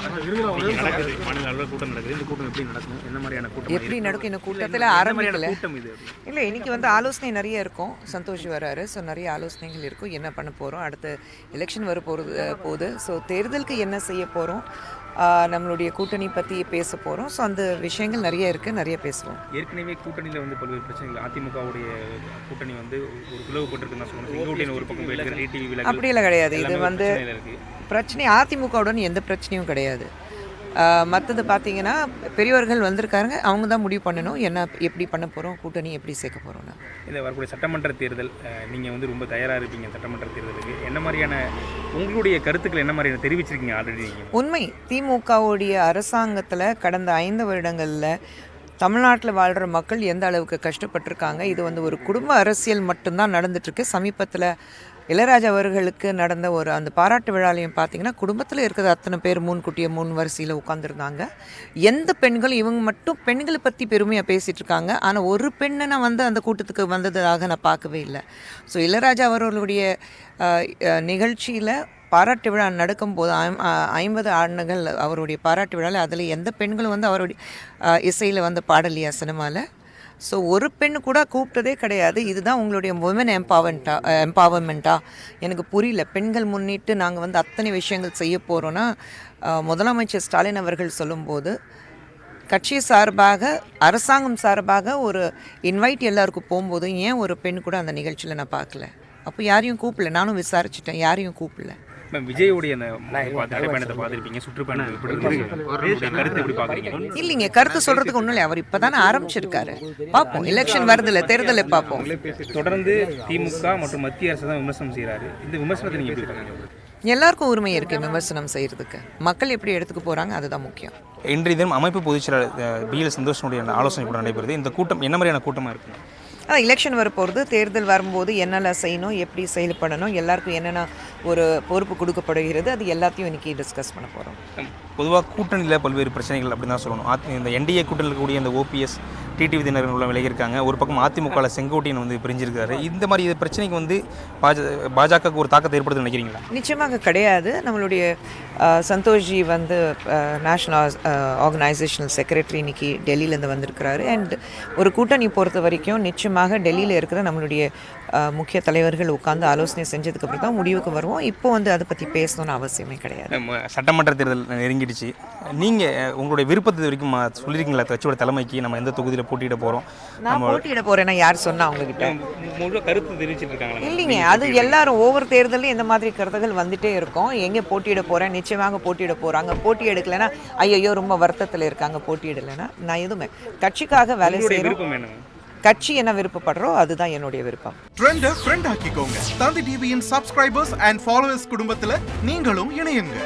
நடக்குது, மாநில அளவில் கூட்டம் நடக்குது. இந்த கூட்டம் எப்படி நடக்கும், என்ன மாதிரியான கூட்டம் எப்படி நடக்கும்? இந்த கூட்டத்தில் ஆரம்பிக்கல. கூட்டம் இது இல்லை, இன்றைக்கி வந்து ஆலோசனை நிறைய இருக்கும். சந்தோஷ் வராரு. ஸோ நிறைய ஆலோசனைகள் இருக்கும். என்ன பண்ண போகிறோம், அடுத்து எலெக்ஷன் வர போகுது. ஸோ தேர்தலுக்கு என்ன செய்ய போகிறோம், நம்மளுடைய கூட்டணி பற்றி பேச போகிறோம். ஸோ அந்த விஷயங்கள் நிறைய இருக்குது, நிறைய பேசுவோம். ஏற்கனவே கூட்டணியில் வந்து பல்வேறு பிரச்சனைகள், அதிமுகவுடைய கூட்டணி வந்து ஒரு பிளவுபட்டிருக்குன்னு தான் சொல்லணும். செங்கோட்டையன் ஒரு பக்கம் டிவி அப்படியெல்லாம் கிடையாது. இது வந்து பிரச்சனை அதிமுகவுடன் எந்த பிரச்சனையும் கிடையாது. மற்றது பார்த்தீங்கன்னா பெரியவர்கள் வந்திருக்காங்க, அவங்க தான் முடிவு பண்ணணும் என்ன எப்படி பண்ண போகிறோம், கூட்டணி எப்படி சேர்க்க போகிறோம்னா. இந்த வரக்கூடிய சட்டமன்ற தேர்தல் நீங்கள் வந்து ரொம்ப தயாராக இருப்பீங்க. சட்டமன்ற தேர்தலுக்கு என்ன மாதிரியான உங்களுடைய கருத்துக்கள் என்ன மாதிரியான தெரிவிச்சிருக்கீங்க ஆல்ரெடி? உண்மை, திமுகவுடைய அரசாங்கத்தில் கடந்த 5 வருடங்களில் தமிழ்நாட்டில் வாழ்கிற மக்கள் எந்த அளவுக்கு கஷ்டப்பட்டிருக்காங்க. இது வந்து ஒரு குடும்ப அரசியல் மட்டும்தான் நடந்துட்டுருக்கு. சமீபத்தில் இளையராஜா அவர்களுக்கு நடந்த அந்த பாராட்டு விழாலையும் பார்த்தீங்கன்னா குடும்பத்தில் இருக்கிற அத்தனை பேர் முன்கூட்டிய 3 வரிசையில் உட்காந்துருந்தாங்க. எந்த பெண்களும், இவங்க மட்டும் பெண்களை பற்றி பெருமையாக பேசிகிட்டு இருக்காங்க. ஆனால் ஒரு பெண்ணை நான் வந்து அந்த கூட்டத்துக்கு வந்ததாக நான் பார்க்கவே இல்லை. ஸோ இளையராஜா அவர்களுடைய நிகழ்ச்சியில் பாராட்டு விழா நடக்கும்போது 50 ஆண்டுகள் அவருடைய பாராட்டு விழாவில் அதில் எந்த பெண்களும் வந்து அவருடைய இசையில் வந்து பாடலையா சினிமாவில். ஸோ ஒரு பெண்ணு கூட கூப்பிட்டதே கிடையாது. இதுதான் உங்களுடைய உமன் எம்பவர்மெண்ட்டா? எனக்கு புரியல. பெண்கள் முன்னிட்டு நாங்கள் வந்து அத்தனை விஷயங்கள் செய்ய போகிறோன்னா, முதலமைச்சர் ஸ்டாலின் அவர்கள் சொல்லும்போது கட்சி சார்பாக, அரசாங்கம் சார்பாக ஒரு இன்வைட் எல்லாருக்கும் போகும்போது ஏன் ஒரு பெண் கூட அந்த நிகழ்ச்சியில் நான் பார்க்கல? அப்போ யாரையும் கூப்பிடல. நானும் விசாரிச்சிட்டேன், யாரையும் கூப்பிடல. விஜயோடைய நடைப்பயணத்தை பார்த்துருப்பீங்க, சுற்றுப்பயணத்தை கருத்து எப்படி பார்க்குறீங்க? இல்லைங்க, கருத்து சொல்கிறதுக்கு ஒன்றும் இல்லை. அவர் இப்போ தானே ஆரம்பிச்சிருக்காரு. பார்ப்போம், எலெக்ஷன் வருதில்ல, தேர்தலை பார்ப்போம். தொடர்ந்து திமுக மற்றும் மத்திய அரசு தான் விமர்சனம் செய்கிறாரு. இந்த விமர்சனத்தை நீங்கள் எப்படி பார்க்குறீங்க? எல்லாருக்கும் உரிமை இருக்குது விமர்சனம் செய்கிறதுக்கு. மக்கள் எப்படி எடுத்துக்க போகிறாங்க அதுதான் முக்கியம். இன்றைய தினம் அமைப்பு பொதுச்செயலாளர் பிஎல் சந்தோஷனுடைய ஆலோசனை கூட நடைபெறுது. இந்த கூட்டம் என்ன மாதிரியான கூட்டமாக இருக்குது? எலெக்ஷன் வரப்போகிறது. தேர்தல் வரும்போது என்னெல்லாம் செய்யணும், எப்படி செயல்படணும், எல்லாருக்கும் என்னென்ன ஒரு பொறுப்பு கொடுக்கப்படுகிறது, அது எல்லாத்தையும் இன்றைக்கி டிஸ்கஸ் பண்ண போகிறோம். பொதுவாக கூட்டணியில் பல்வேறு பிரச்சனைகள் அப்படி தான் சொல்லணும். இந்த என்டிஏ கூட்டணியில் இருக்கக்கூடிய இந்த ஓபிஎஸ் டிடிவி தினகரன் உள்ள விலகியிருக்காங்க. ஒரு பக்கம் அதிமுகவில் செங்கோட்டையன் வந்து பிரிஞ்சிருக்காரு. இந்த மாதிரி பிரச்சனைக்கு வந்து பாஜகவுக்கு ஒரு தாக்கத்தை ஏற்படுத்த நினைக்கிறீங்களா? நிச்சயமாக கிடையாது. நம்மளுடைய சந்தோஷ்ஜி வந்து நேஷ்னல் ஆர்கனைசேஷனல் செக்ரட்டரி இன்னைக்கு டெல்லியிலேருந்து வந்திருக்கிறாரு. அண்ட் ஒரு கூட்டணி பொறுத்த வரைக்கும் நிச்சயமாக டெல்லியில் இருக்கிற நம்மளுடைய முக்கிய தலைவர்கள் உட்கார்ந்து ஆலோசனை செஞ்சதுக்கப்புறம் தான் முடிவுக்கு வருவோம். இப்போ வந்து அதை பற்றி பேசணும்னு அவசியமே கிடையாது. சட்டமன்ற தேர்தல் நெருங்கிடுச்சு. நீங்கள் உங்களுடைய விருப்பத்தை வரைக்கும் சொல்லியிருக்கீங்களா கட்சியோட தலைமைக்கு நம்ம எந்த தொகுதியில் போட்டியிட போகிறோம்? நான் போட்டியிட போகிறேன்னா யார் சொன்னால் அவங்ககிட்ட முழு கருத்து தெரிவிச்சிட்டு இருக்காங்க? இல்லைங்க, அது எல்லாரும் ஒவ்வொரு தேர்தலையும் இந்த மாதிரி கருத்துகள் வந்துட்டே இருக்கும். எங்கே போட்டியிட போகிறேன், நிச்சயமாக போட்டியிட போகிறாங்க. போட்டி எடுக்கலைன்னா ஐயோ ரொம்ப வருத்தத்தில் இருக்காங்க போட்டியிடலைன்னா. நான் எதுவுமே கட்சிக்காக வேலை செய்கிறேன். கட்சி என்ன விருப்பப்படுறோ அதுதான் என்னுடைய விருப்பம். ட்ரெண்டை ஃப்ரெண்ட் ஆக்கிக்கோங்க. தந்தி டிவியின் சப்ஸ்கிரைபர்ஸ் அண்ட் ஃபாலோவர்ஸ் குடும்பத்தில் நீங்களும் இணையுங்க.